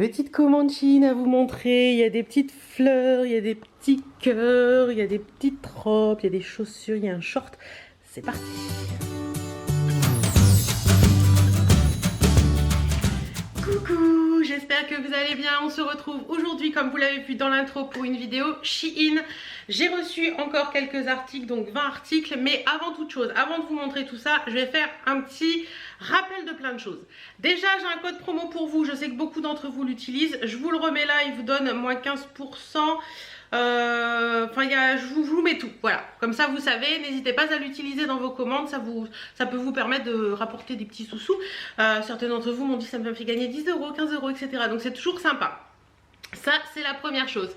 Petite commande Chine à vous montrer. Il y a des petites fleurs, il y a des petits cœurs, il y a des petites robes, il y a des chaussures, il y a un short. C'est parti. Coucou, j'espère que vous allez bien. On se retrouve aujourd'hui, comme vous l'avez vu dans l'intro, pour une vidéo Shein. J'ai reçu encore quelques articles, donc 20 articles. Mais avant toute chose, avant de vous montrer tout ça, je vais faire un petit rappel de plein de choses. Déjà, j'ai un code promo pour vous. Je sais que beaucoup d'entre vous l'utilisent. Je vous le remets là, il vous donne moins 15%. Je vous mets tout, voilà, comme ça vous savez, n'hésitez pas à l'utiliser dans vos commandes, ça peut vous permettre de rapporter des petits sous-sous. Certains d'entre vous m'ont dit ça me fait gagner 10 euros, 15 euros, etc. Donc c'est toujours sympa. Ça, c'est la première chose.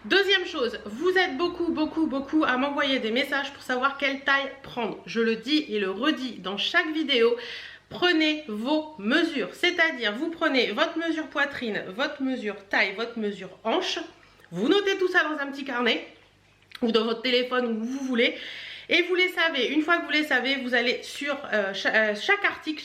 Deuxième chose, vous êtes beaucoup à m'envoyer des messages pour savoir quelle taille prendre. Je le dis et le redis dans chaque vidéo. Prenez vos mesures, c'est-à-dire vous prenez votre mesure poitrine, votre mesure taille, votre mesure hanche. Vous notez tout ça dans un petit carnet ou dans votre téléphone où vous voulez et vous les savez. Une fois que vous les savez, vous allez sur chaque article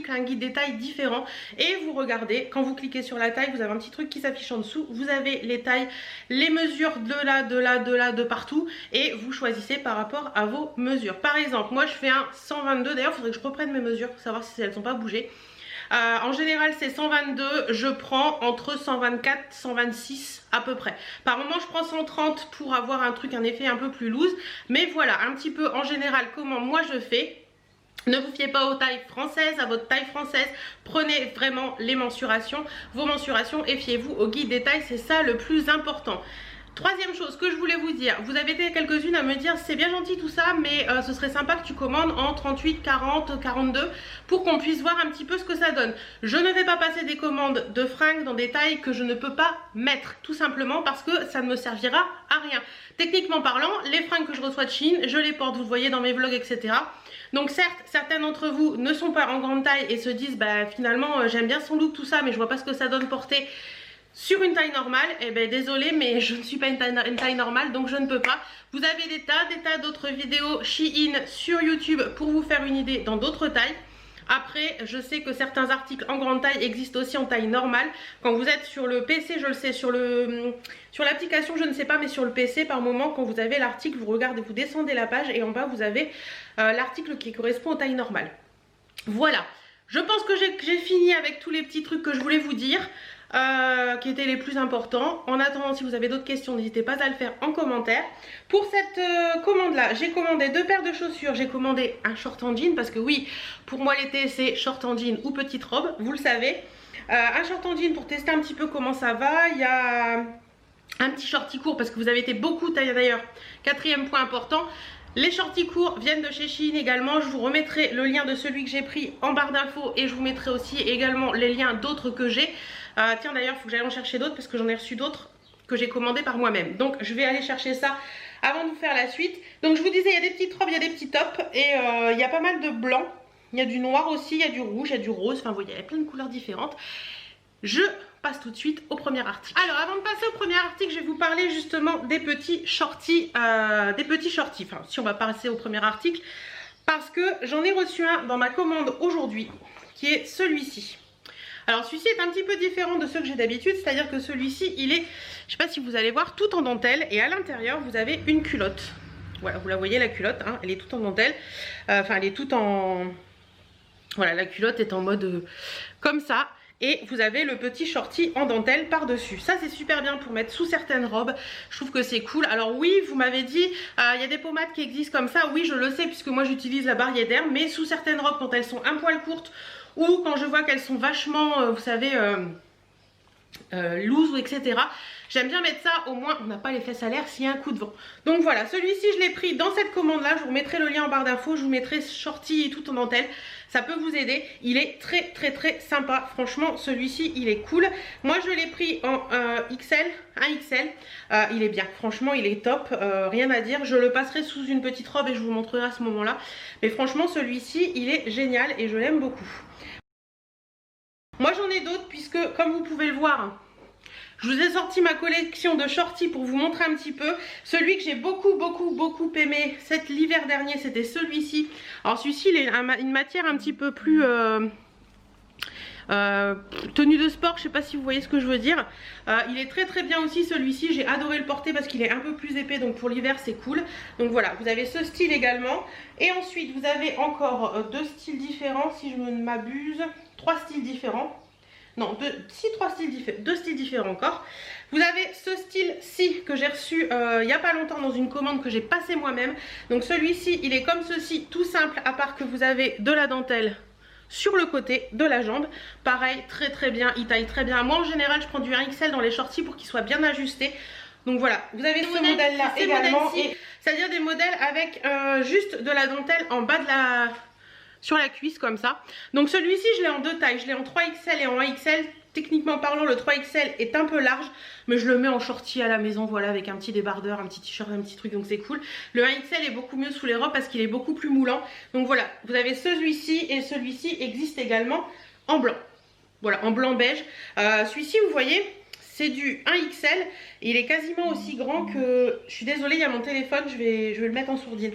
a un guide des tailles différent et vous regardez. Quand vous cliquez sur la taille, vous avez un petit truc qui s'affiche en dessous. Vous avez les tailles, les mesures de partout et vous choisissez par rapport à vos mesures. Par exemple, moi je fais un 122. D'ailleurs, il faudrait que je reprenne mes mesures pour savoir si elles ne sont pas bougées. En général c'est 122, je prends entre 124 126 à peu près. Par moment je prends 130 pour avoir un effet un peu plus loose. Mais voilà un petit peu en général comment moi je fais. Ne vous fiez pas aux tailles françaises, à votre taille française. Prenez vraiment les mensurations, vos mensurations et fiez-vous au guide des tailles, c'est ça le plus important. Troisième chose que je voulais vous dire, vous avez été quelques-unes à me dire c'est bien gentil tout ça mais ce serait sympa que tu commandes en 38, 40, 42 pour qu'on puisse voir un petit peu ce que ça donne. Je ne vais pas passer des commandes de fringues dans des tailles que je ne peux pas mettre tout simplement parce que ça ne me servira à rien. Techniquement parlant, les fringues que je reçois de Chine, je les porte, vous le voyez dans mes vlogs, etc. Donc certes, certains d'entre vous ne sont pas en grande taille et se disent bah finalement j'aime bien son look tout ça mais je vois pas ce que ça donne porter sur une taille normale. Eh bien désolée mais je ne suis pas une taille normale donc je ne peux pas. Vous avez des tas d'autres vidéos Shein sur YouTube pour vous faire une idée dans d'autres tailles. Après je sais que certains articles en grande taille existent aussi en taille normale. Quand vous êtes sur le PC, je le sais, sur l'application je ne sais pas, mais sur le PC par moment quand vous avez l'article, vous regardez, vous descendez la page et en bas vous avez l'article qui correspond aux tailles normales. Voilà, je pense que j'ai fini avec tous les petits trucs que je voulais vous dire. Qui étaient les plus importants. En attendant, si vous avez d'autres questions, n'hésitez pas à le faire en commentaire. Pour cette commande là, j'ai commandé 2 paires de chaussures, j'ai commandé un short en jean parce que oui, pour moi l'été c'est short en jean ou petite robe, vous le savez. Un short en jean pour tester un petit peu comment ça va. Il y a un petit shorty court parce que vous avez été beaucoup d'ailleurs. Quatrième point important, les shorties courts viennent de chez Shein également. Je vous remettrai le lien de celui que j'ai pris en barre d'infos et je vous mettrai aussi également les liens d'autres que j'ai. Tiens d'ailleurs il faut que j'aille en chercher d'autres parce que j'en ai reçu d'autres que j'ai commandé par moi-même. Donc je vais aller chercher ça avant de vous faire la suite. Donc je vous disais il y a des petites robes, il y a des petits tops et il y a pas mal de blanc. Il y a du noir aussi, il y a du rouge, il y a du rose. Enfin vous voyez il y a plein de couleurs différentes. Je passe tout de suite au premier article. Alors avant de passer au premier article, je vais vous parler justement des petits shorties. Enfin si on va passer au premier article. Parce que j'en ai reçu un dans ma commande aujourd'hui qui est celui-ci. Alors celui-ci est un petit peu différent de ceux que j'ai d'habitude, c'est-à-dire que celui-ci il est, je sais pas si vous allez voir, tout en dentelle et à l'intérieur vous avez une culotte. Voilà, vous la voyez la culotte, hein, elle est toute en dentelle, enfin elle est toute en... Voilà, la culotte est en mode comme ça. Et vous avez le petit shorty en dentelle par-dessus. Ça c'est super bien pour mettre sous certaines robes. Je trouve que c'est cool. Alors oui, vous m'avez dit, il y a des pommades qui existent comme ça. Oui, je le sais puisque moi j'utilise la Barrière d'Air. Mais sous certaines robes, quand elles sont un poil courtes ou quand je vois qu'elles sont vachement, vous savez, loose ou etc. J'aime bien mettre ça, au moins on n'a pas les fesses à l'air s'il y a un coup de vent. Donc voilà, celui-ci je l'ai pris dans cette commande là. Je vous remettrai le lien en barre d'infos. Je vous mettrai shorty tout en dentelle. Ça peut vous aider. Il est très sympa. Franchement, celui-ci, il est cool. Moi, je l'ai pris en XL, 1XL. Il est bien. Franchement, il est top. Rien à dire. Je le passerai sous une petite robe et je vous montrerai à ce moment-là. Mais franchement, celui-ci, il est génial et je l'aime beaucoup. Moi, j'en ai d'autres puisque, comme vous pouvez le voir, je vous ai sorti ma collection de shorties pour vous montrer un petit peu. Celui que j'ai beaucoup aimé l'hiver dernier, c'était celui-ci. Alors celui-ci, il est une matière un petit peu plus... tenue de sport, je sais pas si vous voyez ce que je veux dire. Il est très très bien aussi celui-ci, j'ai adoré le porter parce qu'il est un peu plus épais, donc pour l'hiver c'est cool. Donc voilà, vous avez ce style également. Et ensuite vous avez encore deux styles différents, si je ne m'abuse, trois styles différents. Non, deux styles différents encore. Vous avez ce style-ci que j'ai reçu il n'y a pas longtemps dans une commande que j'ai passée moi-même. Donc celui-ci, il est comme ceci, tout simple, à part que vous avez de la dentelle sur le côté de la jambe. Pareil, très très bien, il taille très bien. Moi en général, je prends du 1XL dans les shorties pour qu'il soit bien ajusté. Donc voilà, vous avez ce modèle-là également. C'est-à-dire des modèles avec juste de la dentelle en bas de la... sur la cuisse comme ça. Donc celui-ci je l'ai en deux tailles, je l'ai en 3XL et en 1XL. Techniquement parlant le 3XL est un peu large, mais je le mets en shorty à la maison, voilà, avec un petit débardeur, un petit t-shirt, un petit truc, donc c'est cool. Le 1XL est beaucoup mieux sous les robes parce qu'il est beaucoup plus moulant. Donc voilà, vous avez celui-ci et celui-ci existe également en blanc. Voilà, en blanc beige. Celui-ci vous voyez, c'est du 1XL et il est quasiment aussi grand que... Je suis désolée, il y a mon téléphone, je vais le mettre en sourdine.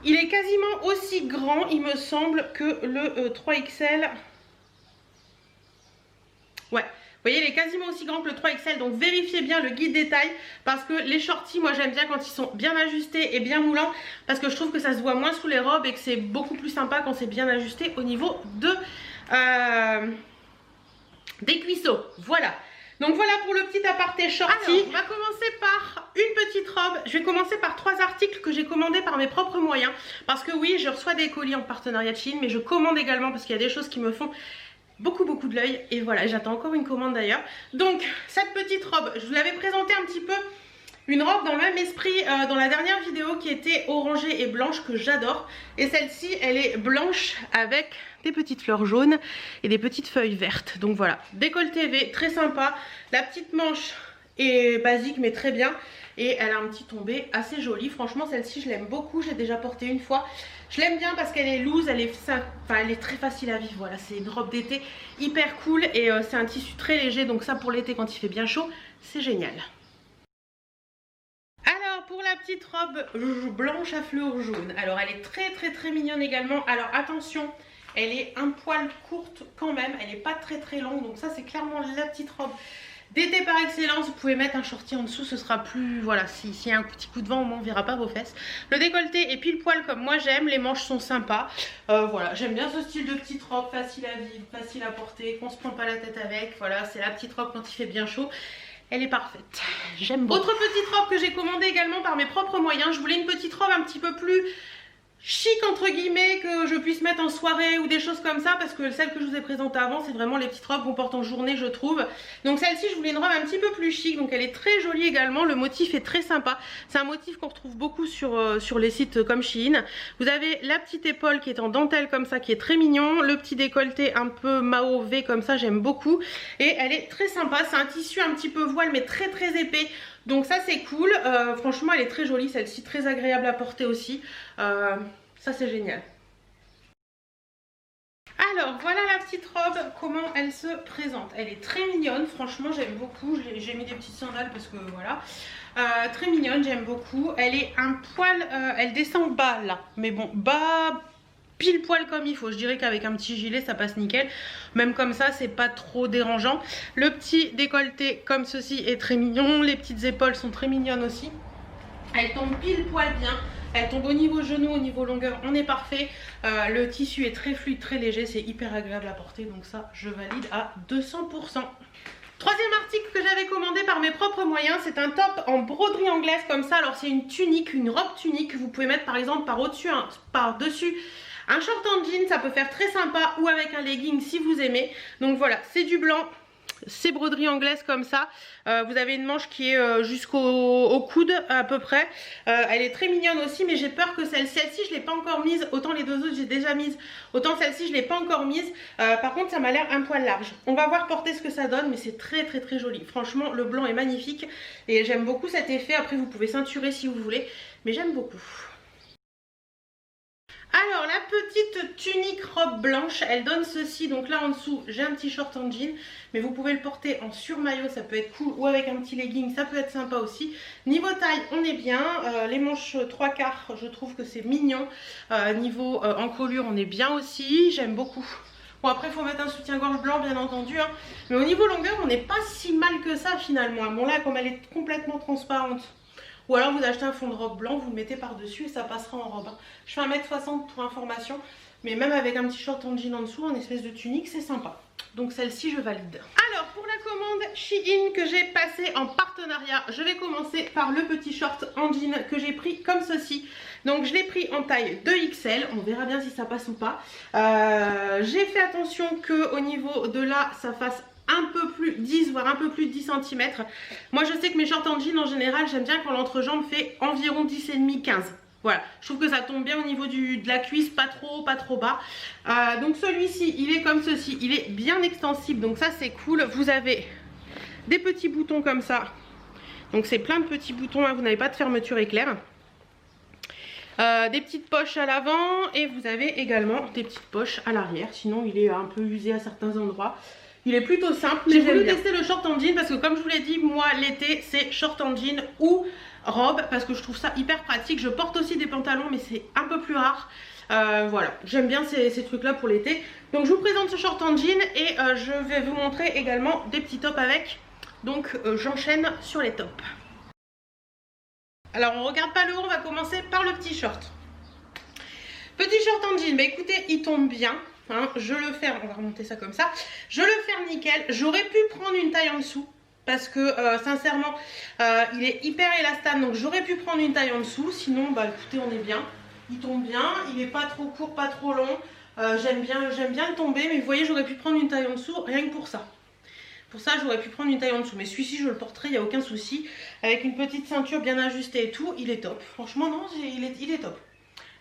Il est quasiment aussi grand, il me semble, que le 3XL. Ouais, vous voyez, il est quasiment aussi grand que le 3XL, donc vérifiez bien le guide détail parce que les shorties, moi j'aime bien quand ils sont bien ajustés et bien moulants parce que je trouve que ça se voit moins sous les robes et que c'est beaucoup plus sympa quand c'est bien ajusté au niveau de des cuisseaux. Voilà. Donc voilà pour le petit aparté shorty. Alors, on va commencer par une petite robe. Je vais commencer par trois articles que j'ai commandés par mes propres moyens. Parce que oui, je reçois des colis en partenariat de Shein, mais je commande également parce qu'il y a des choses qui me font beaucoup de l'œil. Et voilà, j'attends encore une commande d'ailleurs. Donc, cette petite robe, je vous l'avais présentée un petit peu. Une robe dans le même esprit dans la dernière vidéo qui était orangée et blanche que j'adore. Et celle-ci, elle est blanche avec des petites fleurs jaunes et des petites feuilles vertes. Donc voilà, décolleté V, très sympa. La petite manche est basique mais très bien. Et elle a un petit tombé assez joli. Franchement, celle-ci, je l'aime beaucoup. J'ai déjà porté une fois. Je l'aime bien parce qu'elle est loose, elle est très facile à vivre. Voilà, c'est une robe d'été hyper cool et c'est un tissu très léger. Donc ça, pour l'été, quand il fait bien chaud, c'est génial. Alors pour la petite robe blanche à fleurs jaunes, alors elle est très mignonne également. Alors attention, elle est un poil courte quand même, elle n'est pas très longue. Donc ça c'est clairement la petite robe d'été par excellence. Vous pouvez mettre un shorty en dessous, ce sera plus... Voilà, s'il y a un petit coup de vent au moins on ne verra pas vos fesses. Le décolleté est pile poil comme moi j'aime, les manches sont sympas. Voilà, j'aime bien ce style de petite robe, facile à vivre, facile à porter, qu'on se prend pas la tête avec. Voilà, c'est la petite robe quand il fait bien chaud. Elle est parfaite, j'aime beaucoup. Autre petite robe que j'ai commandée également par mes propres moyens. Je voulais une petite robe un petit peu plus chic entre guillemets, que je puisse mettre en soirée ou des choses comme ça, parce que celle que je vous ai présentée avant, c'est vraiment les petites robes qu'on porte en journée, je trouve. Donc celle-ci, je voulais une robe un petit peu plus chic, donc elle est très jolie également. Le motif est très sympa, c'est un motif qu'on retrouve beaucoup sur les sites comme Shein. Vous avez la petite épaule qui est en dentelle comme ça, qui est très mignon, le petit décolleté un peu Mao V comme ça, j'aime beaucoup, et elle est très sympa. C'est un tissu un petit peu voile mais très épais, donc ça c'est cool. Franchement elle est très jolie celle-ci, très agréable à porter aussi. Ça c'est génial. Alors voilà la petite robe, comment elle se présente. Elle est très mignonne, franchement j'aime beaucoup. J'ai mis des petites sandales parce que voilà. Très mignonne, j'aime beaucoup. Elle est un poil, elle descend bas là, mais bon, bas pile poil comme il faut. Je dirais qu'avec un petit gilet ça passe nickel. Même comme ça c'est pas trop dérangeant. Le petit décolleté comme ceci est très mignon. Les petites épaules sont très mignonnes aussi. Elle tombe pile poil bien. Elle tombe au niveau genou, au niveau longueur, on est parfait. Le tissu est très fluide, très léger, c'est hyper agréable à porter. Donc ça, je valide à 200%. Troisième article que j'avais commandé par mes propres moyens, c'est un top en broderie anglaise comme ça. Alors c'est une tunique, une robe tunique que vous pouvez mettre par exemple par-dessus un short en jean, ça peut faire très sympa, ou avec un legging si vous aimez. Donc voilà, c'est du blanc. C'est broderie anglaise comme ça. Vous avez une manche qui est jusqu'au coude à peu près. Elle est très mignonne aussi, mais j'ai peur que celle-ci je ne l'ai pas encore mise. Autant les deux autres j'ai déjà mise, autant celle-ci je ne l'ai pas encore mise. Par contre ça m'a l'air un poil large. On va voir porter ce que ça donne, mais c'est très joli. Franchement le blanc est magnifique et j'aime beaucoup cet effet. Après vous pouvez ceinturer si vous voulez, mais j'aime beaucoup. Alors la petite tunique robe blanche, elle donne ceci. Donc là en dessous j'ai un petit short en jean, mais vous pouvez le porter en surmaillot, ça peut être cool, ou avec un petit legging, ça peut être sympa aussi. Niveau taille on est bien, les manches 3/4 je trouve que c'est mignon. Niveau encolure on est bien aussi, j'aime beaucoup. Bon après il faut mettre un soutien-gorge blanc bien entendu hein. Mais au niveau longueur on n'est pas si mal que ça finalement. Bon là comme elle est complètement transparente. Ou alors vous achetez un fond de robe blanc, vous le mettez par dessus et ça passera en robe hein. Je fais 1m60 pour information. Mais même avec un petit short en jean en dessous, en espèce de tunique, c'est sympa. Donc celle-ci, je valide. Alors, pour la commande Shein que j'ai passée en partenariat, je vais commencer par le petit short en jean que j'ai pris comme ceci. Donc, je l'ai pris en taille 2XL. On verra bien si ça passe ou pas. J'ai fait attention qu'au niveau de là, ça fasse un peu plus 10 voire un peu plus de 10 cm. Moi, je sais que mes shorts en jean, en général, j'aime bien quand l'entrejambe fait environ 10,5-15. Voilà, je trouve que ça tombe bien au niveau de la cuisse, pas trop bas. Donc celui-ci, il est comme ceci, il est bien extensible, donc ça c'est cool. Vous avez des petits boutons comme ça, donc c'est plein de petits boutons, hein, vous n'avez pas de fermeture éclair. Des petites poches à l'avant et vous avez également des petites poches à l'arrière, sinon il est un peu usé à certains endroits. Il est plutôt simple, mais j'ai voulu tester le short en jean parce que comme je vous l'ai dit, moi l'été c'est short en jean ou robe parce que je trouve ça hyper pratique. Je porte aussi des pantalons mais c'est un peu plus rare. Voilà, j'aime bien ces trucs là pour l'été. Donc je vous présente ce short en jean et je vais vous montrer également des petits tops avec. Donc j'enchaîne sur les tops. Alors on regarde pas le haut, on va commencer par le petit short. Petit short en jean, bah écoutez il tombe bien. Hein, je le ferme, on va remonter ça comme ça. Je le ferme nickel. J'aurais pu prendre une taille en dessous parce que sincèrement il est hyper élastane, donc j'aurais pu prendre une taille en dessous. Sinon bah écoutez on est bien, il tombe bien, il est pas trop court, pas trop long. J'aime bien le tomber, mais vous voyez j'aurais pu prendre une taille en dessous rien que pour ça. Pour ça j'aurais pu prendre une taille en dessous, mais celui-ci je le porterai, il n'y a aucun souci. Avec une petite ceinture bien ajustée et tout, il est top. Franchement non, il est top.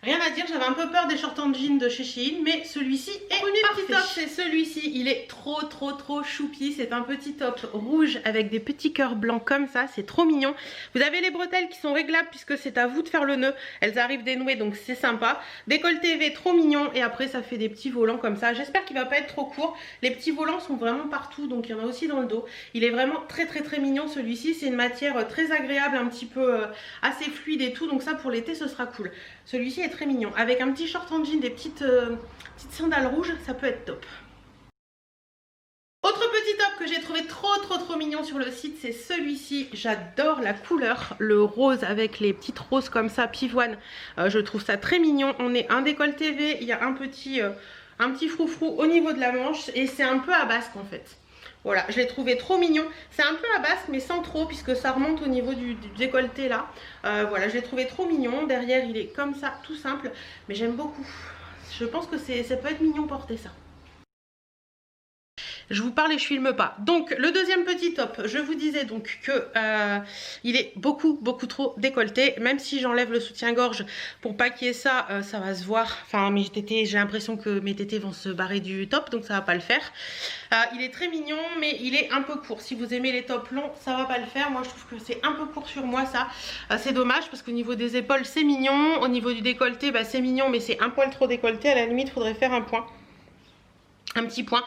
Rien à dire, j'avais un peu peur des shorts en jean de chez Shein, mais celui-ci est parfait. Petit top, c'est celui-ci, il est trop choupi. C'est un petit top rouge avec des petits cœurs blancs comme ça, c'est trop mignon. Vous avez les bretelles qui sont réglables puisque c'est à vous de faire le nœud. Elles arrivent dénouées donc c'est sympa. Décolleté V trop mignon et après ça fait des petits volants comme ça. J'espère qu'il va pas être trop court. Les petits volants sont vraiment partout, donc il y en a aussi dans le dos. Il est vraiment très mignon celui-ci. C'est une matière très agréable, un petit peu assez fluide et tout, donc ça pour l'été ce sera cool. Celui-ci est très mignon. Avec un petit short en jean, des petites sandales rouges, ça peut être top. Autre petit top que j'ai trouvé trop mignon sur le site, c'est celui-ci. J'adore la couleur, le rose avec les petites roses comme ça, pivoine. Je trouve ça très mignon. On est un décolleté V, il y a un petit froufrou au niveau de la manche et c'est un peu à basque en fait. Voilà, je l'ai trouvé trop mignon. C'est un peu à basque mais sans trop puisque ça remonte au niveau du décolleté là. Voilà, je l'ai trouvé trop mignon. Derrière il est comme ça, tout simple. Mais j'aime beaucoup. Je pense que ça peut être mignon porter ça. Je vous parle et je filme pas. Donc le deuxième petit top, je vous disais donc que il est beaucoup trop décolleté. Même si j'enlève le soutien-gorge pour pas qu'il y ait ça, ça va se voir. Enfin mes tétés, j'ai l'impression que mes tétés vont se barrer du top, donc ça va pas le faire. Il est très mignon mais il est un peu court. Si vous aimez les tops longs, ça va pas le faire. Moi je trouve que c'est un peu court sur moi ça. C'est dommage parce qu'au niveau des épaules c'est mignon. Au niveau du décolleté bah, c'est mignon mais c'est un poil trop décolleté. À la limite il faudrait faire un point. Un petit point,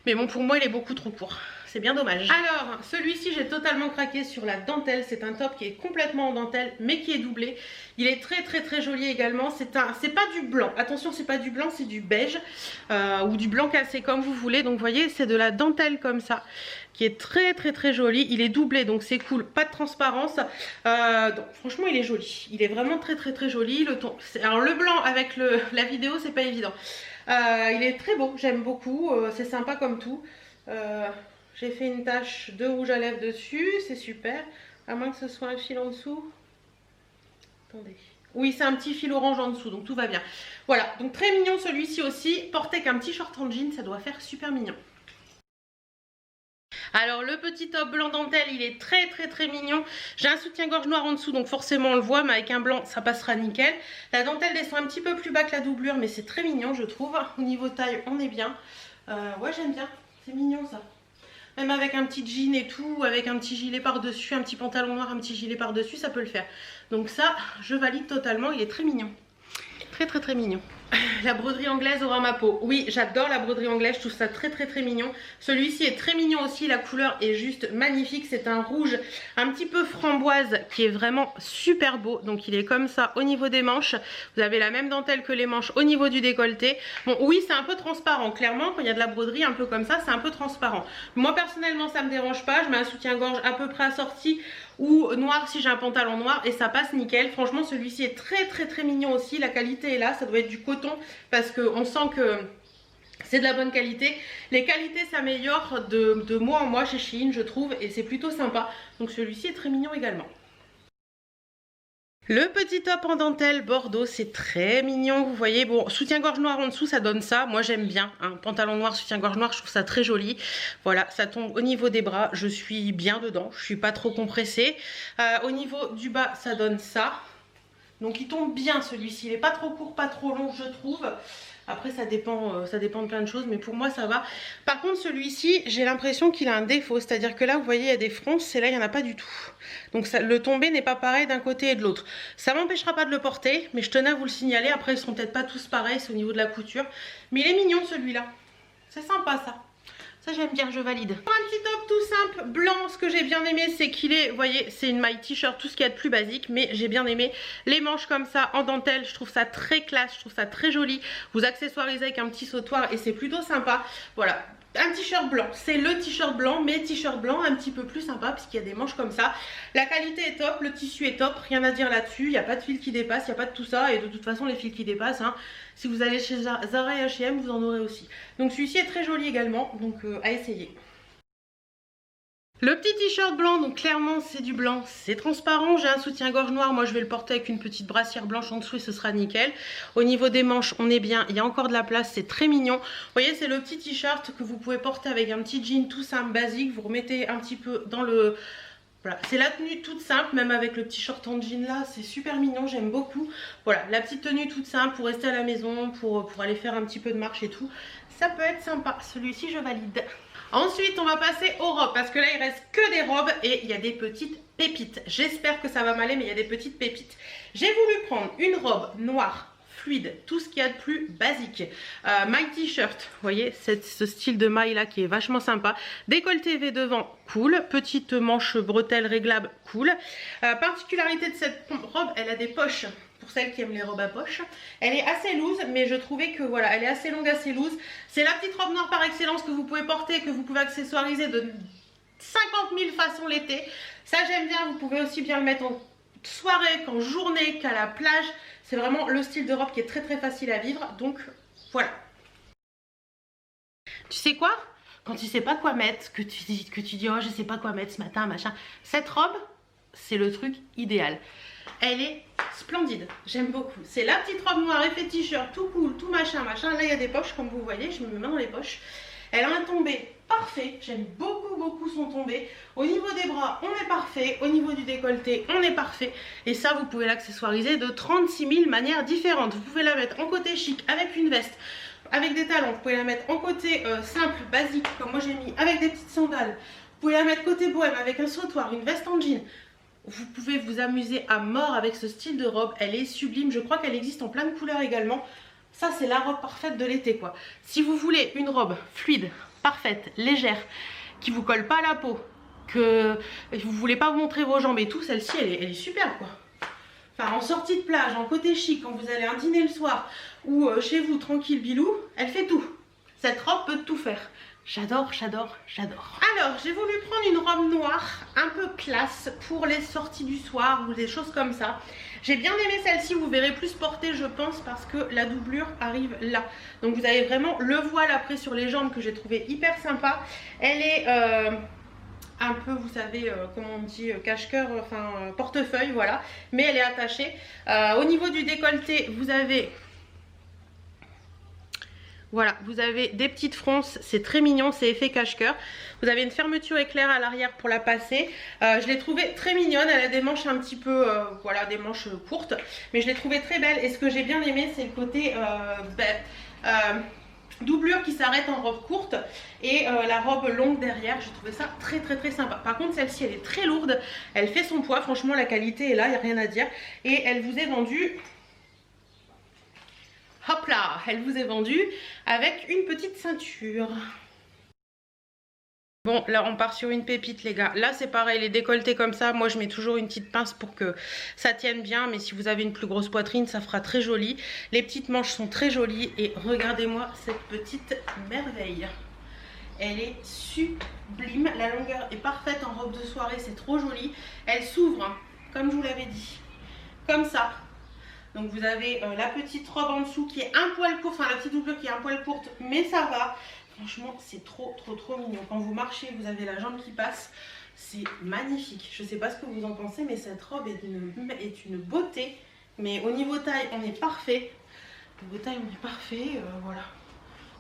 mais bon pour moi il est beaucoup trop court, c'est bien dommage. Alors celui-ci j'ai totalement craqué sur la dentelle. C'est un top qui est complètement en dentelle mais qui est doublé. Il est très joli également. C'est pas du blanc, attention c'est pas du blanc, c'est du beige ou du blanc cassé comme vous voulez. Donc vous voyez c'est de la dentelle comme ça qui est très joli. Il est doublé donc c'est cool, pas de transparence. Donc franchement il est joli, il est vraiment très joli. Le ton, alors le blanc avec la vidéo c'est pas évident. Il est très beau, j'aime beaucoup, c'est sympa comme tout. J'ai fait une tache de rouge à lèvres dessus, c'est super. À moins que ce soit un fil en dessous. Attendez. Oui, c'est un petit fil orange en dessous, donc tout va bien. Voilà, donc très mignon celui-ci aussi. Porté qu'un petit short en jean, ça doit faire super mignon. Alors le petit top blanc dentelle il est très mignon. J'ai un soutien-gorge noir en dessous donc forcément on le voit, mais avec un blanc ça passera nickel. La dentelle descend un petit peu plus bas que la doublure mais c'est très mignon je trouve. Au niveau taille on est bien. Ouais j'aime bien, c'est mignon ça. Même avec un petit jean et tout, avec un petit gilet par dessus, un petit pantalon noir, un petit gilet par dessus, ça peut le faire. Donc ça je valide totalement, il est très mignon. Très mignon. La broderie anglaise aura ma peau. Oui, j'adore la broderie anglaise, je trouve ça très très très mignon. Celui-ci est très mignon aussi, la couleur est juste magnifique. C'est un rouge un petit peu framboise qui est vraiment super beau. Donc il est comme ça au niveau des manches. Vous avez la même dentelle que les manches au niveau du décolleté. Bon oui, c'est un peu transparent. Clairement, quand il y a de la broderie un peu comme ça, c'est un peu transparent. Moi personnellement, ça me dérange pas. Je mets un soutien-gorge à peu près assorti ou noir si j'ai un pantalon noir et ça passe nickel. Franchement celui-ci est très très très mignon aussi, la qualité est là, ça doit être du coton parce qu'on sent que c'est de la bonne qualité. Les qualités s'améliorent de mois en mois chez Shein je trouve et c'est plutôt sympa. Donc celui-ci est très mignon également. Le petit top en dentelle bordeaux, c'est très mignon, vous voyez. Bon, soutien-gorge noir en dessous, ça donne ça. Moi, j'aime bien. Un pantalon noir, soutien-gorge noir, je trouve ça très joli. Voilà, ça tombe au niveau des bras. Je suis bien dedans. Je suis pas trop compressée. Au niveau du bas, ça donne ça. Donc, il tombe bien celui-ci. Il n'est pas trop court, pas trop long, je trouve. Après, ça dépend de plein de choses, mais pour moi, ça va. Par contre, celui-ci, j'ai l'impression qu'il a un défaut. C'est-à-dire que là, vous voyez, il y a des fronces et là, il n'y en a pas du tout. Donc, ça, le tombé n'est pas pareil d'un côté et de l'autre. Ça ne m'empêchera pas de le porter, mais je tenais à vous le signaler. Après, ils ne seront peut-être pas tous pareils, c'est au niveau de la couture. Mais il est mignon, celui-là. C'est sympa, ça. Ça j'aime bien, je valide. Un petit top tout simple, blanc. Ce que j'ai bien aimé, c'est qu'il est, vous voyez, c'est une maille t-shirt, tout ce qu'il y a de plus basique. Mais j'ai bien aimé les manches comme ça, en dentelle. Je trouve ça très classe, je trouve ça très joli. Vous accessoirisez avec un petit sautoir et c'est plutôt sympa. Voilà. Un t-shirt blanc, c'est le t-shirt blanc, mais t-shirt blanc un petit peu plus sympa puisqu'il y a des manches comme ça. La qualité est top, le tissu est top, rien à dire là-dessus. Il n'y a pas de fil qui dépasse, il n'y a pas de tout ça. Et de toute façon, les fils qui dépassent, hein, si vous allez chez Zara et H&M, vous en aurez aussi. Donc celui-ci est très joli également, donc à essayer. Le petit t-shirt blanc, donc clairement c'est du blanc, c'est transparent. J'ai un soutien-gorge noir, moi je vais le porter avec une petite brassière blanche en dessous et ce sera nickel. Au niveau des manches, on est bien, il y a encore de la place, c'est très mignon. Vous voyez, c'est le petit t-shirt que vous pouvez porter avec un petit jean tout simple, basique. Vous remettez un petit peu dans le... Voilà, c'est la tenue toute simple, même avec le petit short en jean là, c'est super mignon, j'aime beaucoup. Voilà, la petite tenue toute simple pour rester à la maison, pour aller faire un petit peu de marche et tout. Ça peut être sympa, celui-ci je valide. Ensuite, on va passer aux robes parce que là, il reste que des robes et il y a des petites pépites. J'espère que ça va m'aller, mais il y a des petites pépites. J'ai voulu prendre une robe noire, fluide, tout ce qu'il y a de plus basique. Maille t-shirt, vous voyez, ce style de maille là qui est vachement sympa. Décolleté V devant, cool. Petite manche bretelle réglable, cool. Particularité de cette robe, elle a des poches. Pour celles qui aiment les robes à poche, elle est assez loose, mais je trouvais que voilà, elle est assez longue, assez loose. C'est la petite robe noire par excellence que vous pouvez porter, que vous pouvez accessoiriser de 50 000 façons l'été. Ça j'aime bien, vous pouvez aussi bien le mettre en soirée, qu'en journée, qu'à la plage. C'est vraiment le style de robe qui est très très facile à vivre, donc voilà. Tu sais quoi? Quand tu sais pas quoi mettre, que tu dis oh je sais pas quoi mettre ce matin, machin, cette robe, c'est le truc idéal. Elle est splendide, j'aime beaucoup. C'est la petite robe noire, effet t-shirt, tout cool, tout machin, machin. Là, il y a des poches, comme vous voyez, je me mets dans les poches. Elle a un tombé parfait, j'aime beaucoup, beaucoup son tombé. Au niveau des bras, on est parfait. Au niveau du décolleté, on est parfait. Et ça, vous pouvez l'accessoiriser de 36 000 manières différentes. Vous pouvez la mettre en côté chic avec une veste, avec des talons. Vous pouvez la mettre en côté simple, basique, comme moi j'ai mis, avec des petites sandales. Vous pouvez la mettre côté bohème avec un sautoir, une veste en jean. Vous pouvez vous amuser à mort avec ce style de robe, elle est sublime, je crois qu'elle existe en plein de couleurs également. Ça c'est la robe parfaite de l'été quoi. Si vous voulez une robe fluide, parfaite, légère, qui vous colle pas à la peau, que vous voulez pas vous montrer vos jambes et tout, celle-ci elle est super quoi. Enfin en sortie de plage, en côté chic, quand vous allez à un dîner le soir ou chez vous tranquille bilou, elle fait tout. Cette robe peut tout faire. J'adore, j'adore, j'adore. Alors, j'ai voulu prendre une robe noire, un peu classe, pour les sorties du soir ou des choses comme ça. J'ai bien aimé celle-ci, vous verrez plus portée, je pense, parce que la doublure arrive là. Donc, vous avez vraiment le voile après sur les jambes que j'ai trouvé hyper sympa. Elle est un peu, vous savez, comment on dit, cache-cœur, enfin, portefeuille, voilà. Mais elle est attachée. Au niveau du décolleté, vous avez... Voilà, vous avez des petites fronces, c'est très mignon, c'est effet cache-cœur. Vous avez une fermeture éclair à l'arrière pour la passer. Je l'ai trouvée très mignonne, elle a des manches un petit peu, voilà, des manches courtes. Mais je l'ai trouvée très belle et ce que j'ai bien aimé, c'est le côté doublure qui s'arrête en robe courte et la robe longue derrière. J'ai trouvé ça très très très sympa. Par contre, celle-ci, elle est très lourde, elle fait son poids. Franchement, la qualité est là, il n'y a rien à dire. Et elle vous est vendue... hop là, elle vous est vendue avec une petite ceinture. Bon, là on part sur une pépite les gars. Là c'est pareil, les décolletés comme ça, moi je mets toujours une petite pince pour que ça tienne bien. Mais si vous avez une plus grosse poitrine, ça fera très joli. Les petites manches sont très jolies. Et regardez-moi cette petite merveille. Elle est sublime. La longueur est parfaite en robe de soirée, c'est trop joli. Elle s'ouvre, hein, comme je vous l'avais dit, comme ça. Donc vous avez la petite robe en dessous qui est un poil courte, enfin la petite doublure qui est un poil courte, mais ça va. Franchement, c'est trop mignon. Quand vous marchez, vous avez la jambe qui passe. C'est magnifique. Je ne sais pas ce que vous en pensez, mais cette robe est une beauté. Mais au niveau taille, on est parfait. Au niveau taille, on est parfait. Voilà.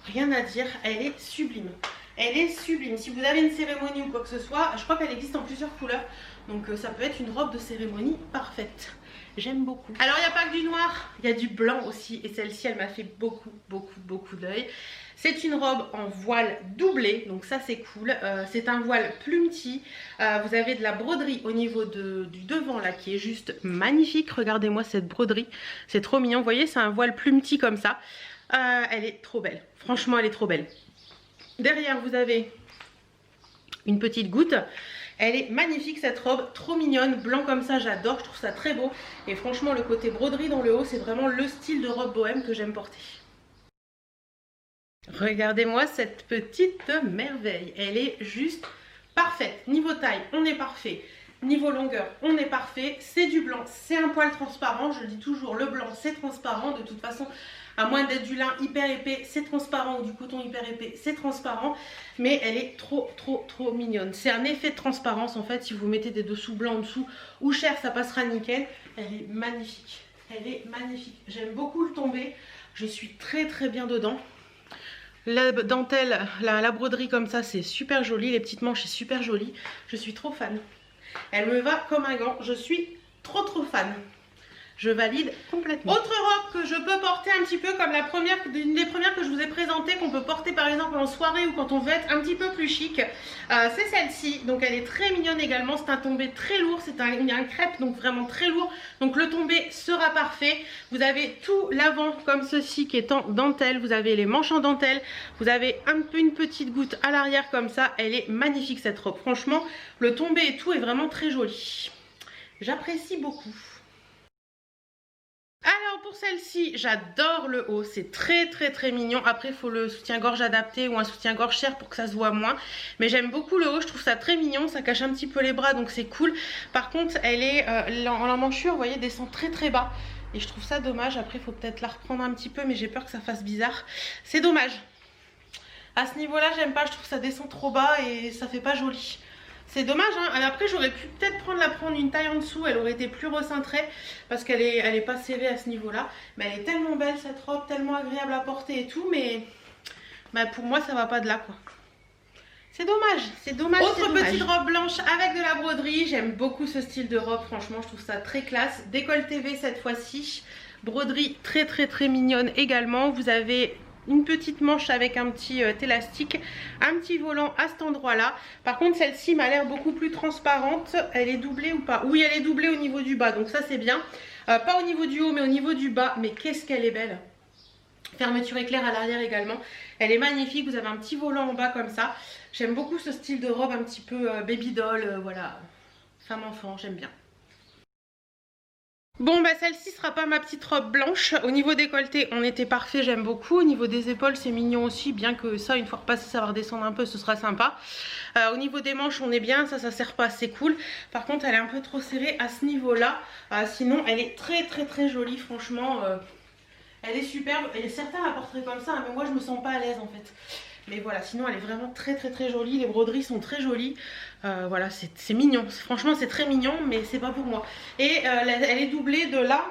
Rien à dire. Elle est sublime. Elle est sublime. Si vous avez une cérémonie ou quoi que ce soit, je crois qu'elle existe en plusieurs couleurs. Donc ça peut être une robe de cérémonie parfaite. J'aime beaucoup. Alors il n'y a pas que du noir, il y a du blanc aussi. Et celle-ci, elle m'a fait beaucoup d'œil. C'est une robe en voile doublé, donc ça c'est cool. C'est un voile plumetis. Vous avez de la broderie au niveau du devant là qui est juste magnifique. Regardez-moi cette broderie, c'est trop mignon. Vous voyez, c'est un voile plumetis comme ça. Elle est trop belle, franchement elle est trop belle. Derrière vous avez une petite goutte. Elle est magnifique cette robe, trop mignonne, blanc comme ça, j'adore, je trouve ça très beau. Et franchement le côté broderie dans le haut, c'est vraiment le style de robe bohème que j'aime porter. Regardez-moi cette petite merveille, elle est juste parfaite. Niveau taille, on est parfait. Niveau longueur, on est parfait. C'est du blanc, c'est un poil transparent. Je dis toujours, le blanc, c'est transparent. De toute façon, à moins d'être du lin hyper épais, c'est transparent. Ou du coton hyper épais, c'est transparent. Mais elle est trop mignonne. C'est un effet de transparence en fait. Si vous mettez des dessous blancs en dessous ou cher, ça passera nickel. Elle est magnifique. Elle est magnifique. J'aime beaucoup le tombé. Je suis très bien dedans. La dentelle, la broderie comme ça, c'est super joli. Les petites manches, c'est super joli. Je suis trop fan. Elle me va comme un gant. Je suis trop fan. Je valide complètement. Autre robe que je peux porter un petit peu comme la première, une des premières que je vous ai présentées, qu'on peut porter par exemple en soirée ou quand on veut être un petit peu plus chic, c'est celle-ci. Donc elle est très mignonne également. C'est un tombé très lourd. C'est un crêpe, donc vraiment très lourd. Donc le tombé sera parfait. Vous avez tout l'avant comme ceci qui est en dentelle. Vous avez les manches en dentelle. Vous avez une petite goutte à l'arrière comme ça. Elle est magnifique cette robe. Franchement, le tombé et tout est vraiment très joli. J'apprécie beaucoup. Alors pour celle-ci, j'adore le haut, c'est très mignon. Après il faut le soutien-gorge adapté ou un soutien-gorge cher pour que ça se voit moins. Mais j'aime beaucoup le haut, je trouve ça très mignon, ça cache un petit peu les bras donc c'est cool. Par contre elle est en manchure, vous voyez, descend très bas. Et je trouve ça dommage, après il faut peut-être la reprendre un petit peu mais j'ai peur que ça fasse bizarre. C'est dommage. À ce niveau-là j'aime pas, je trouve que ça descend trop bas et ça fait pas joli. C'est dommage, hein. Après j'aurais pu peut-être prendre une taille en dessous, elle aurait été plus recintrée parce qu'elle est pas serrée à ce niveau là. Mais elle est tellement belle cette robe, tellement agréable à porter et tout, mais bah, pour moi ça va pas de là quoi. C'est dommage, c'est dommage. Autre petite robe blanche avec de la broderie, j'aime beaucoup ce style de robe, franchement je trouve ça très classe. Décolleté V cette fois-ci, broderie très mignonne également. Vous avez une petite manche avec un petit élastique, un petit volant à cet endroit là. Par contre celle-ci m'a l'air beaucoup plus transparente. Elle est doublée ou pas? Oui, elle est doublée au niveau du bas, donc ça c'est bien. Pas au niveau du haut mais au niveau du bas. Mais qu'est-ce qu'elle est belle. Fermeture éclair à l'arrière également. Elle est magnifique, vous avez un petit volant en bas comme ça. J'aime beaucoup ce style de robe un petit peu baby doll, voilà, femme enfant, j'aime bien. Bon bah celle-ci sera pas ma petite robe blanche. Au niveau décolleté on était parfait, j'aime beaucoup. Au niveau des épaules c'est mignon aussi, bien que ça une fois repassé ça va redescendre un peu, ce sera sympa. Au niveau des manches on est bien, ça sert pas, c'est cool. Par contre elle est un peu trop serrée à ce niveau là. Sinon elle est très jolie franchement. Elle est superbe et certains la porteraient comme ça, hein, mais moi je me sens pas à l'aise en fait. Mais voilà, sinon elle est vraiment très jolie, les broderies sont très jolies. Voilà, c'est mignon, franchement c'est très mignon, mais c'est pas pour moi. Et elle est doublée de là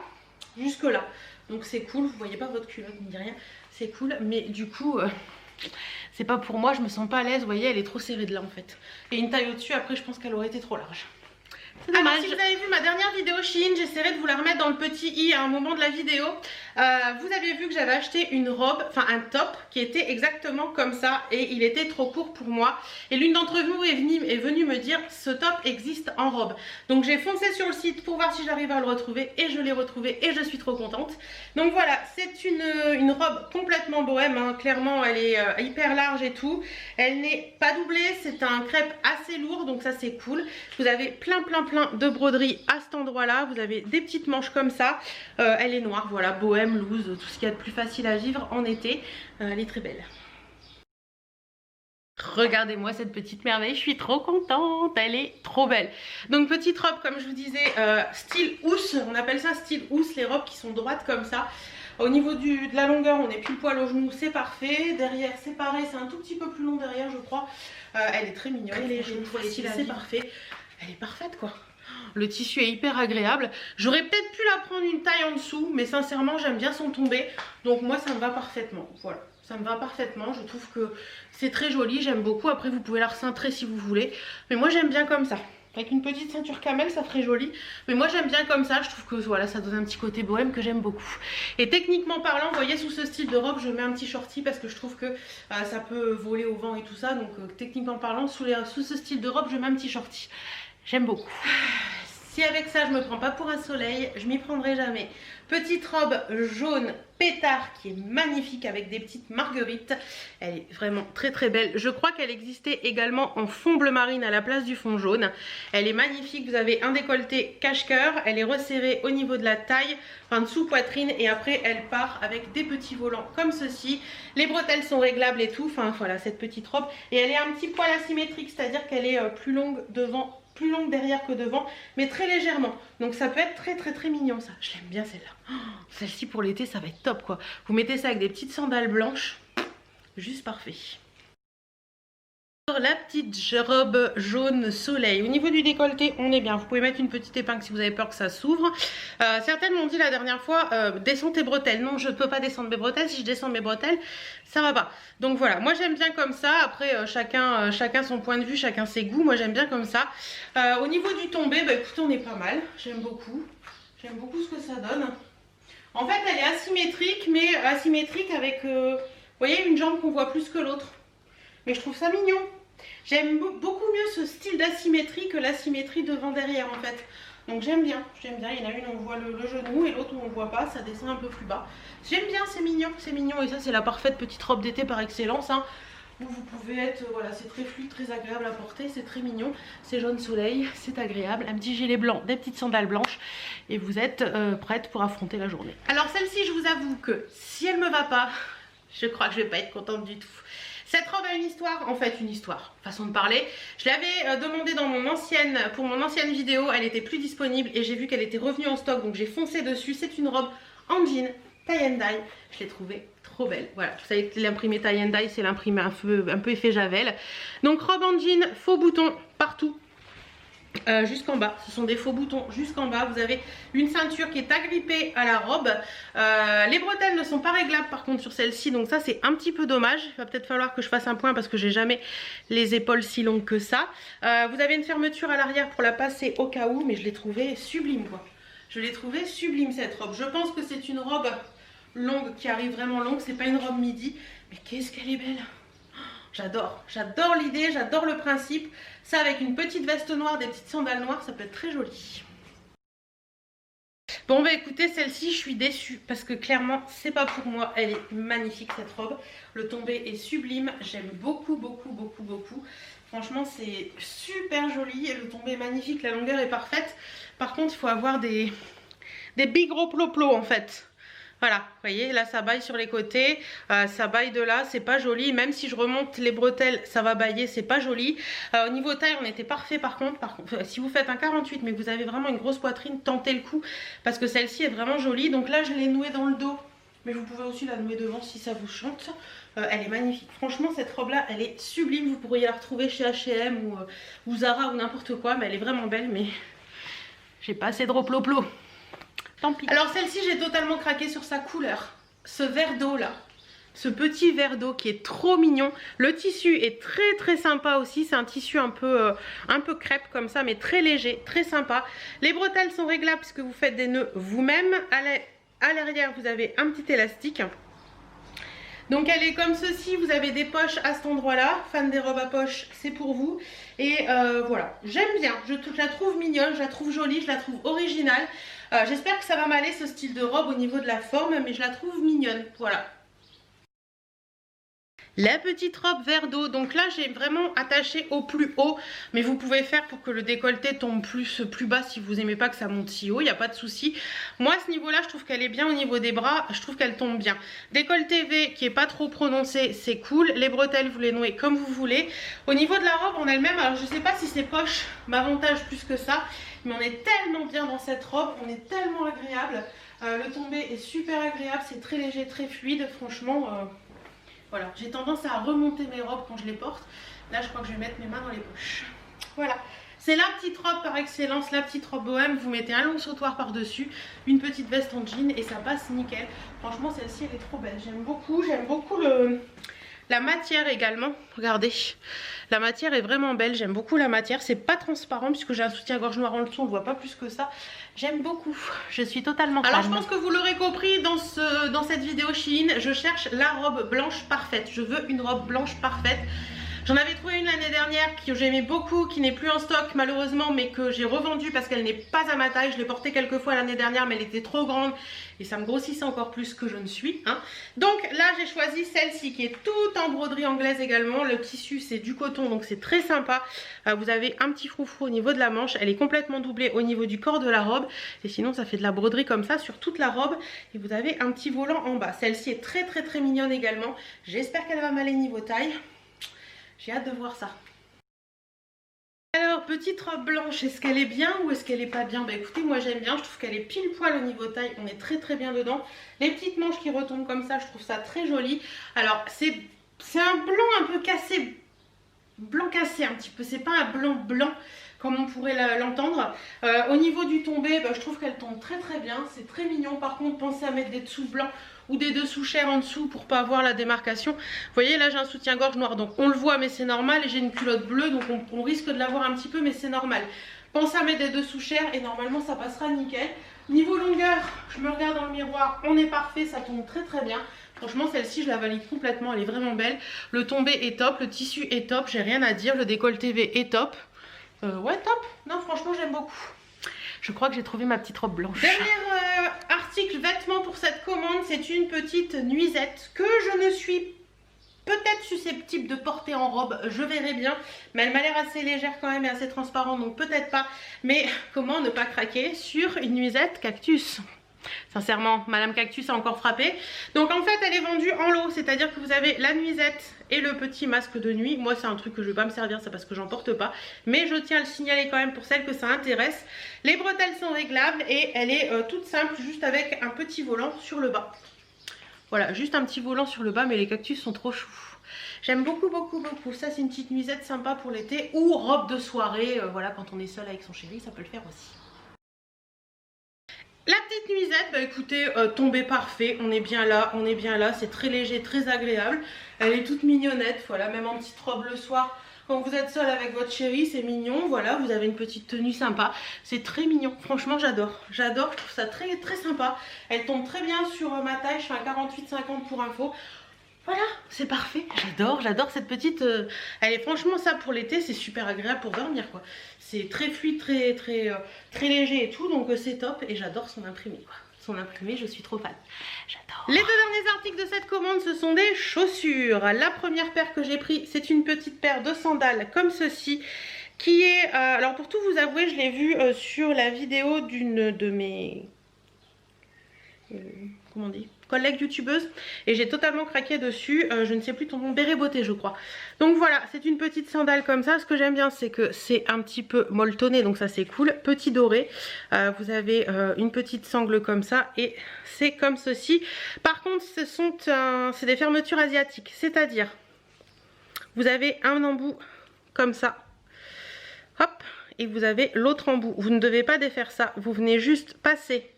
jusque là, donc c'est cool. Vous voyez pas votre culotte ni rien, c'est cool, mais du coup c'est pas pour moi, je me sens pas à l'aise. Vous voyez, elle est trop serrée de là en fait. Et une taille au dessus, après je pense qu'elle aurait été trop large. C'est dommage. Alors, si vous avez vu ma dernière vidéo Shein, j'essaierai de vous la remettre dans le petit i à un moment de la vidéo. Vous avez vu que j'avais acheté une robe, enfin un top qui était exactement comme ça et il était trop court pour moi. Et l'une d'entre vous est venue me dire ce top existe en robe. Donc j'ai foncé sur le site pour voir si j'arrive à le retrouver et je l'ai retrouvé et je suis trop contente. Donc voilà, c'est une robe complètement bohème, hein. Clairement elle est hyper large et tout. Elle n'est pas doublée, c'est un crêpe assez lourd donc ça c'est cool. Vous avez plein de broderies à cet endroit là. Vous avez des petites manches comme ça. Elle est noire, voilà, bohème, loose, tout ce qu'il y a de plus facile à vivre en été. Elle est très belle. Regardez-moi cette petite merveille, je suis trop contente, elle est trop belle. Donc petite robe comme je vous disais, style housse, on appelle ça style housse, les robes qui sont droites comme ça. Au niveau de la longueur, on est pile poil au genou, c'est parfait. Derrière, c'est pareil, c'est un tout petit peu plus long derrière, je crois. Elle est très mignonne, elle est c'est parfait. Elle est parfaite quoi. Le tissu est hyper agréable. J'aurais peut-être pu la prendre une taille en dessous, mais sincèrement j'aime bien son tombé. Donc moi ça me va parfaitement. Voilà, ça me va parfaitement. Je trouve que c'est très joli, j'aime beaucoup. Après vous pouvez la recintrer si vous voulez. Mais moi j'aime bien comme ça. Avec une petite ceinture camel, ça ferait joli. Mais moi j'aime bien comme ça, je trouve que voilà, ça donne un petit côté bohème que j'aime beaucoup. Et techniquement parlant, vous voyez, sous ce style de robe, je mets un petit shorty parce que je trouve que ça peut voler au vent et tout ça. Donc techniquement parlant, sous ce style de robe, je mets un petit shorty. J'aime beaucoup. Si avec ça je me prends pas pour un soleil, je m'y prendrai jamais. Petite robe jaune pétard qui est magnifique avec des petites marguerites. Elle est vraiment très belle. Je crois qu'elle existait également en fond bleu marine à la place du fond jaune. Elle est magnifique. Vous avez un décolleté cache-cœur. Elle est resserrée au niveau de la taille, enfin dessous poitrine. Et après elle part avec des petits volants comme ceci. Les bretelles sont réglables et tout. Enfin voilà cette petite robe. Et elle est un petit poil asymétrique, c'est-à-dire qu'elle est plus longue devant, plus longue derrière que devant, mais très légèrement. Donc ça peut être très mignon ça. Je l'aime bien celle-là. Oh, celle-ci pour l'été ça va être top quoi. Vous mettez ça avec des petites sandales blanches. Juste parfait. La petite robe jaune soleil. Au niveau du décolleté, on est bien. Vous pouvez mettre une petite épingle si vous avez peur que ça s'ouvre. Certaines m'ont dit la dernière fois, descends tes bretelles. Non, je ne peux pas descendre mes bretelles. Si je descends mes bretelles, ça va pas. Donc voilà, moi j'aime bien comme ça. Après, chacun son point de vue, chacun ses goûts. Moi j'aime bien comme ça. Au niveau du tombé, bah, écoutez, on est pas mal. J'aime beaucoup. J'aime beaucoup ce que ça donne. En fait, elle est asymétrique, mais asymétrique avec, vous voyez, une jambe qu'on voit plus que l'autre. Mais je trouve ça mignon. J'aime beaucoup mieux ce style d'asymétrie que l'asymétrie devant-derrière en fait. Donc j'aime bien. Il y en a une on voit le genou et l'autre on ne voit pas, ça descend un peu plus bas. J'aime bien, c'est mignon. Et ça c'est la parfaite petite robe d'été par excellence. Hein, où vous pouvez être, voilà, c'est très fluide, très agréable à porter, c'est très mignon. C'est jaune soleil, c'est agréable. Un petit gilet blanc, des petites sandales blanches. Et vous êtes prête pour affronter la journée. Alors celle-ci, je vous avoue que si elle me va pas, je crois que je vais pas être contente du tout. Cette robe a une histoire, en fait une histoire, façon de parler. Je l'avais demandé dans pour mon ancienne vidéo, elle était plus disponible et j'ai vu qu'elle était revenue en stock, donc j'ai foncé dessus. C'est une robe en jean, tie and dye. Je l'ai trouvée trop belle. Voilà, vous savez que l'imprimé tie and dye, c'est l'imprimé un peu effet javel. Donc robe en jean, faux boutons partout. Jusqu'en bas, ce sont des faux boutons jusqu'en bas. Vous avez une ceinture qui est agrippée à la robe. Les bretelles ne sont pas réglables par contre sur celle-ci, donc ça c'est un petit peu dommage. Il va peut-être falloir que je fasse un point parce que j'ai jamais les épaules si longues que ça. Vous avez une fermeture à l'arrière pour la passer au cas où, mais je l'ai trouvée sublime quoi. Je l'ai trouvée sublime cette robe. Je pense que c'est une robe longue qui arrive vraiment longue, c'est pas une robe midi, mais qu'est-ce qu'elle est belle. J'adore l'idée, j'adore le principe. Ça avec une petite veste noire, des petites sandales noires, ça peut être très joli. Bon bah écoutez, celle-ci je suis déçue parce que clairement c'est pas pour moi. Elle est magnifique cette robe. Le tombé est sublime, j'aime beaucoup. Franchement c'est super joli et le tombé est magnifique, la longueur est parfaite. Par contre il faut avoir des big gros plo-plo en fait. Voilà, vous voyez, là ça baille sur les côtés, ça baille de là, c'est pas joli. Même si je remonte les bretelles, ça va bailler, c'est pas joli. Au niveau taille, on était parfait par contre. Si vous faites un 48 mais que vous avez vraiment une grosse poitrine, tentez le coup. Parce que celle-ci est vraiment jolie. Donc là, je l'ai nouée dans le dos. Mais vous pouvez aussi la nouer devant si ça vous chante. Elle est magnifique. Franchement, cette robe-là, elle est sublime. Vous pourriez la retrouver chez H&M ou Zara ou n'importe quoi. Mais elle est vraiment belle, mais j'ai pas assez de replo-plo. Tant pis. Alors celle-ci j'ai totalement craqué sur sa couleur. Ce vert d'eau là. ce petit verre d'eau qui est trop mignon. Le tissu est très très sympa aussi, c'est un tissu un peu crêpe comme ça, mais très léger, très sympa. Les bretelles sont réglables puisque vous faites des nœuds vous-même. À l'arrière vous avez un petit élastique. Donc elle est comme ceci, vous avez des poches à cet endroit là, fan des robes à poche, c'est pour vous. Et voilà, j'aime bien, je la trouve mignonne, je la trouve jolie, je la trouve originale. J'espère que ça va m'aller ce style de robe au niveau de la forme, mais je la trouve mignonne, voilà. La petite robe vert d'eau, donc là j'ai vraiment attaché au plus haut, mais vous pouvez faire pour que le décolleté tombe plus bas si vous aimez pas que ça monte si haut, il n'y a pas de souci. Moi à ce niveau là je trouve qu'elle est bien au niveau des bras, je trouve qu'elle tombe bien. Décolleté V qui est pas trop prononcé, c'est cool. Les bretelles vous les nouez comme vous voulez. Au niveau de la robe en elle-même, alors je sais pas si ces poches m'avantagent plus que ça, mais on est tellement bien dans cette robe, on est tellement agréable. Le tombé est super agréable, c'est très léger, très fluide, franchement... Voilà, j'ai tendance à remonter mes robes quand je les porte. Là, je crois que je vais mettre mes mains dans les poches. Voilà, c'est la petite robe par excellence, la petite robe bohème. Vous mettez un long sautoir par-dessus, une petite veste en jean et ça passe nickel. Franchement, celle-ci, elle est trop belle. J'aime beaucoup la matière également. Regardez, la matière est vraiment belle. J'aime beaucoup la matière. C'est pas transparent puisque j'ai un soutien-gorge noir en dessous. On ne voit pas plus que ça. J'aime beaucoup. Je suis totalement fan. Alors je pense que vous l'aurez compris dans cette vidéo Shein. Je cherche la robe blanche parfaite. Je veux une robe blanche parfaite. J'en avais trouvé une l'année dernière que j'aimais beaucoup, qui n'est plus en stock malheureusement, mais que j'ai revendue parce qu'elle n'est pas à ma taille. Je l'ai portée quelques fois l'année dernière, mais elle était trop grande et ça me grossissait encore plus que je ne suis. Hein. Donc là, j'ai choisi celle-ci qui est toute en broderie anglaise également. Le tissu, c'est du coton, donc c'est très sympa. Vous avez un petit froufrou au niveau de la manche. Elle est complètement doublée au niveau du corps de la robe. Et sinon, ça fait de la broderie comme ça sur toute la robe. Et vous avez un petit volant en bas. Celle-ci est très très très mignonne également. J'espère qu'elle va m'aller niveau taille. J'ai hâte de voir ça. Alors, petite robe blanche, est-ce qu'elle est bien ou est-ce qu'elle est pas bien? Bah écoutez, moi j'aime bien, je trouve qu'elle est pile poil au niveau taille, on est très très bien dedans. Les petites manches qui retombent comme ça, je trouve ça très joli. Alors, c'est un blanc un peu cassé, blanc cassé un petit peu, c'est pas un blanc blanc comme on pourrait l'entendre. Au niveau du tombé, bah, je trouve qu'elle tombe très très bien, c'est très mignon. Par contre, pensez à mettre des dessous blancs ou des dessous chers en dessous pour pas avoir la démarcation. Vous voyez là j'ai un soutien-gorge noir donc on le voit mais c'est normal, et j'ai une culotte bleue donc on risque de l'avoir un petit peu mais c'est normal. Pensez à mettre des dessous chers et normalement ça passera nickel. Niveau longueur, je me regarde dans le miroir, on est parfait, ça tombe très très bien. Franchement celle-ci je la valide complètement, elle est vraiment belle. Le tombé est top, le tissu est top, j'ai rien à dire, le décolleté V est top. Ouais top, non franchement j'aime beaucoup. Je crois que j'ai trouvé ma petite robe blanche. Dernier article vêtement pour cette commande, c'est une petite nuisette que je ne suis peut-être susceptible de porter en robe, je verrai bien. Mais elle m'a l'air assez légère quand même et assez transparente, donc peut-être pas. Mais comment ne pas craquer sur une nuisette cactus? Sincèrement, Madame Cactus a encore frappé. Donc en fait elle est vendue en lot, c'est-à-dire que vous avez la nuisette et le petit masque de nuit. Moi c'est un truc que je vais pas me servir, c'est parce que j'en porte pas, mais je tiens à le signaler quand même pour celles que ça intéresse. Les bretelles sont réglables et elle est toute simple, juste avec un petit volant sur le bas. Voilà, juste un petit volant sur le bas, mais les cactus sont trop choux. J'aime beaucoup beaucoup beaucoup. Ça c'est une petite nuisette sympa pour l'été ou robe de soirée, voilà, quand on est seul avec son chéri, ça peut le faire aussi. La petite nuisette, bah écoutez, tombé parfait, on est bien là, c'est très léger, très agréable. Elle est toute mignonnette, voilà, même en petite robe le soir, quand vous êtes seul avec votre chéri, c'est mignon, voilà, vous avez une petite tenue sympa. C'est très mignon, franchement j'adore, je trouve ça très très sympa. Elle tombe très bien sur ma taille, je fais un 48-50 pour info. Voilà, c'est parfait, j'adore cette petite, elle est franchement ça pour l'été, c'est super agréable pour dormir quoi. C'est très fluide, très léger et tout, donc c'est top et j'adore son imprimé quoi. Son imprimé, je suis trop fan, j'adore. Les deux derniers articles de cette commande, ce sont des chaussures. La première paire que j'ai pris, c'est une petite paire de sandales comme ceci, qui est, alors pour tout vous avouer, je l'ai vue sur la vidéo d'une de mes... comment on dit, collègue youtubeuse, et j'ai totalement craqué dessus. Je ne sais plus ton nom, Béret Beauté je crois. Donc voilà, c'est une petite sandale comme ça. Ce que j'aime bien c'est que c'est un petit peu molletonné, donc ça c'est cool, petit doré. Vous avez une petite sangle comme ça et c'est comme ceci. Par contre c'est des fermetures asiatiques, c'est-à-dire vous avez un embout comme ça, hop, et vous avez l'autre embout. Vous ne devez pas défaire ça, vous venez juste passer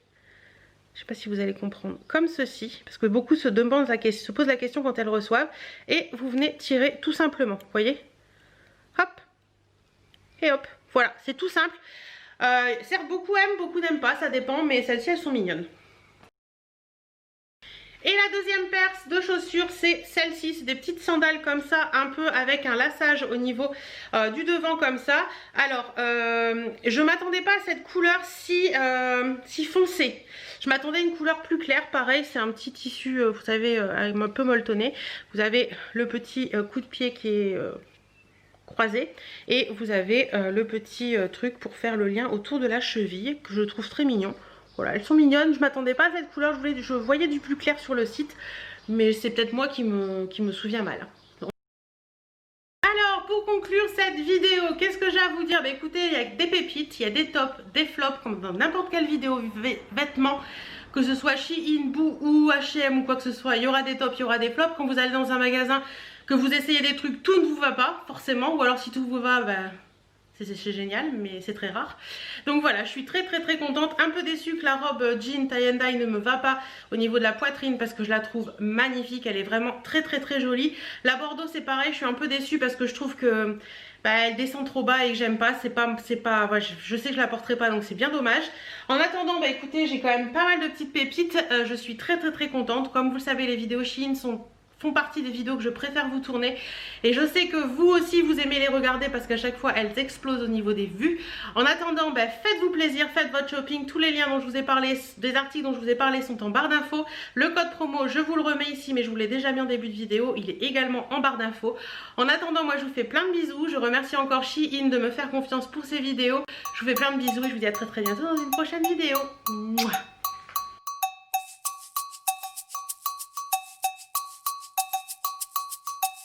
Je ne sais pas si vous allez comprendre. Comme ceci, parce que beaucoup se posent la question quand elles reçoivent. Et vous venez tirer tout simplement, vous voyez? Hop. Et hop. Voilà, c'est tout simple. Certes, beaucoup aiment, beaucoup n'aiment pas, ça dépend, mais celles-ci, elles sont mignonnes. Et la deuxième paire de chaussures, c'est celle-ci. C'est des petites sandales comme ça, un peu avec un lassage au niveau du devant comme ça. Alors, je m'attendais pas à cette couleur si foncée. Je m'attendais à une couleur plus claire. Pareil, c'est un petit tissu, vous savez, un peu molletonné. Vous avez le petit coup de pied qui est croisé. Et vous avez le petit truc pour faire le lien autour de la cheville, que je trouve très mignon. Voilà, elles sont mignonnes, je m'attendais pas à cette couleur, je voyais du plus clair sur le site, mais c'est peut-être moi qui me souviens mal. Alors, pour conclure cette vidéo, qu'est-ce que j'ai à vous dire? Bah écoutez, il y a des pépites, il y a des tops, des flops, comme dans n'importe quelle vidéo vêtements, que ce soit Shein, Boo ou H&M ou quoi que ce soit, il y aura des tops, il y aura des flops. Quand vous allez dans un magasin, que vous essayez des trucs, tout ne vous va pas, forcément, ou alors si tout vous va, bah... c'est génial, mais c'est très rare. Donc voilà, je suis très contente. Un peu déçue que la robe jean tie and dye ne me va pas au niveau de la poitrine parce que je la trouve magnifique. Elle est vraiment très jolie. La bordeaux c'est pareil, je suis un peu déçue parce que je trouve que elle descend trop bas et que j'aime pas. Ouais, je sais que je la porterai pas, donc c'est bien dommage. En attendant, bah écoutez, j'ai quand même pas mal de petites pépites. Je suis très contente. Comme vous le savez, les vidéos Shein font partie des vidéos que je préfère vous tourner, et je sais que vous aussi vous aimez les regarder parce qu'à chaque fois elles explosent au niveau des vues. En attendant, bah, faites-vous plaisir, faites votre shopping. Tous les liens dont je vous ai parlé, des articles dont je vous ai parlé sont en barre d'infos. Le code promo, je vous le remets ici, mais je vous l'ai déjà mis en début de vidéo, il est également en barre d'infos. En attendant, moi je vous fais plein de bisous, je remercie encore Shein de me faire confiance pour ces vidéos. Je vous fais plein de bisous et je vous dis à très bientôt dans une prochaine vidéo. Mouah.